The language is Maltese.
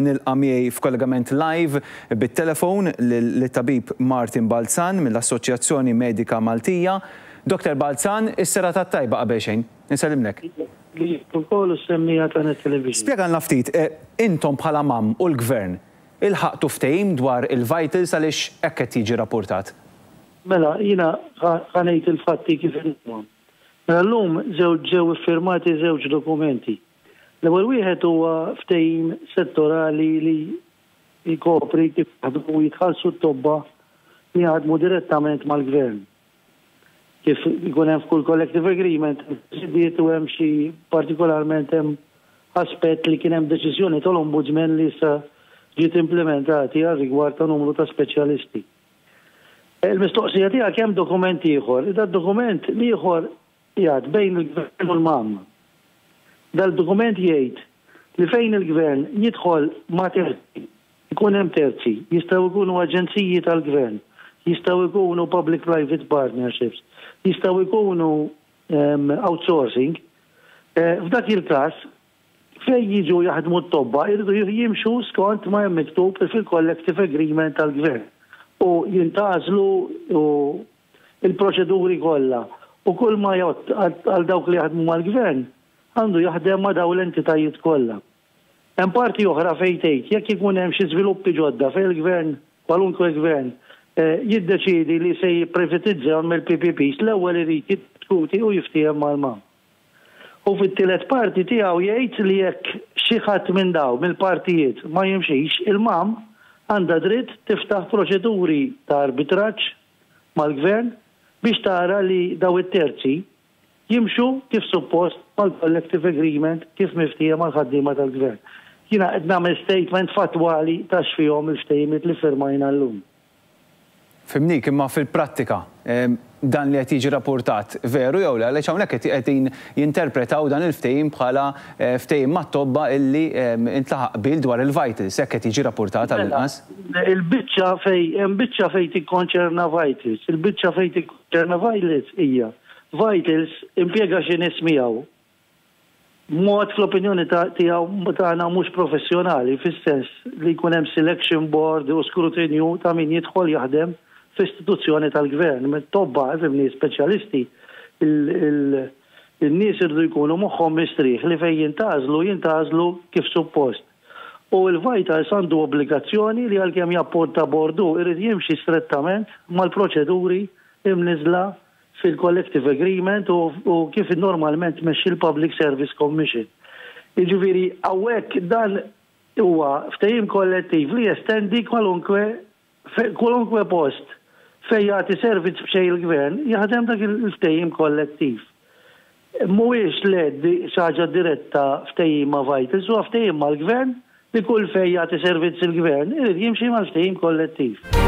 Nilqa' miegħi f'kollegament live bit-telefon lit-tabib Martin Balzan mill-Assoċjazzjoni Medika Maltija. Dr. Balzan, is-sera tat-tajba qabel xejn. Insellimlek. Spjegana ftit, intom bħala mam u l-Gvern ilħaqtu ftehim dwar il-vitals għaliex hekk qed jiġi rapportat. Mela, jiena ħanejt il-fatti kif inhom. Mela llum ġew iffirmati żewġ dokumenti. L-ewwel wieħed huwa ftehim settorali li jkopri kif jaħdmu jitħallsu t-tobba li jaħdmu direttament mal-Gvern. Kif ikun hemm f'kull collective agreement, sidiet u hemm xi partikolarment hemm aspett li kien hemm deċiżjoni tal-Ombudsman li issa ġiet implementati għal rigward ta' numru ta' speċjalisti. Il-mistoqsija tiegħek hemm dokument ieħor, dokument ieħor jgħid bejn il-Gvern u l-mam. Dal-dokument jgħid li fejn il-Gvern jidħol ma' terzi, ikun hemm terzi, jistgħu jkunu aġenziji tal-Gvern, jistgħu jkunu public-private partnerships, jistgħu jkunu outsourcing. F'dak il-każ fejn jiġu jaħdmu t-tobba jridu jimxu skont ma hemm miktub fil-collective agreement tal-Gvern u jintgħażlu il-proċeduri kollha. U kull ma jgħod għal dawk li jaħdmu mal-Gvern għandu jaħdem ma' dawn l-entitajiet kollha. Hemm parti oħra fejn tgħid jekk ikun hemm xi żviluppi ġodda fejn il-Gvern, kwalunkwe Gvern, jiddeċiedi li se jipprivatizzaw mill-PPPs, l-ewwel irid jiddiskuti u jiftiem mal-mam. U fit-tielet parti tiegħu jgħid li jekk xi ħadd minn dawn mill-partijiet ma jimxix, il-mam għandha dritt tiftaħ proċeduri ta' arbitraġġ mal-Gvern biex tara li daw it-terzi jimxu kif suppost mal-collective agreement kif miftija mal-ħaddiema tal-Gvern. Jiena qed nagħmel statement fatwali ta' x'fihom il-ftehimiet li firmajna llum. Fimnik, imma fil-prattika dan li qed jiġi rapportat veru jew le għaliex hawnhekk qed jinterpretaw dan il-ftehim bħala ftehim mat-tobba illi intlaħaq bil dwar il-vitals hekk qed jiġi rapportat għall-inqas. Il-biċċa hemm biċċa fejn tikkonċerna vitals. Il-biċċa fejn tikkonċerna vitals hija vitals impjega xi nies miegħu. Mod fl-opinjoni tiegħu tagħna mhux professjonali fis-sens li jkun hemm selection board u skrutinju ta' min jidħol jaħdem f'istituzzjoni tal-Gvern. Mit-tobba fimni speċjalisti il-nies irdu jkunu moħħhom mistrieħ li fejn jintgħażlu kif suppost. U l-vitals għandu obbligazzjoni li għalkemm japporta bordu irid jimxi strettament mal-proċeduri imniżla fil-collective agreement u kif normalment mexxi l-Public Service Commission. Jiġifieri hawnhekk dan huwa ftehim kollettiv li jestendi kwalunkwe post fejn jagħti servizz b'xejn il-Gvern jaħdem dak il-ftehim kollettiv. Mhuwiex xi ħaġa diretta ftehim ma' vitals huwa ftehim mal-Gvern li kull fejn jagħti servizz il-Gvern irid jimxi mal-ftehim kollettiv.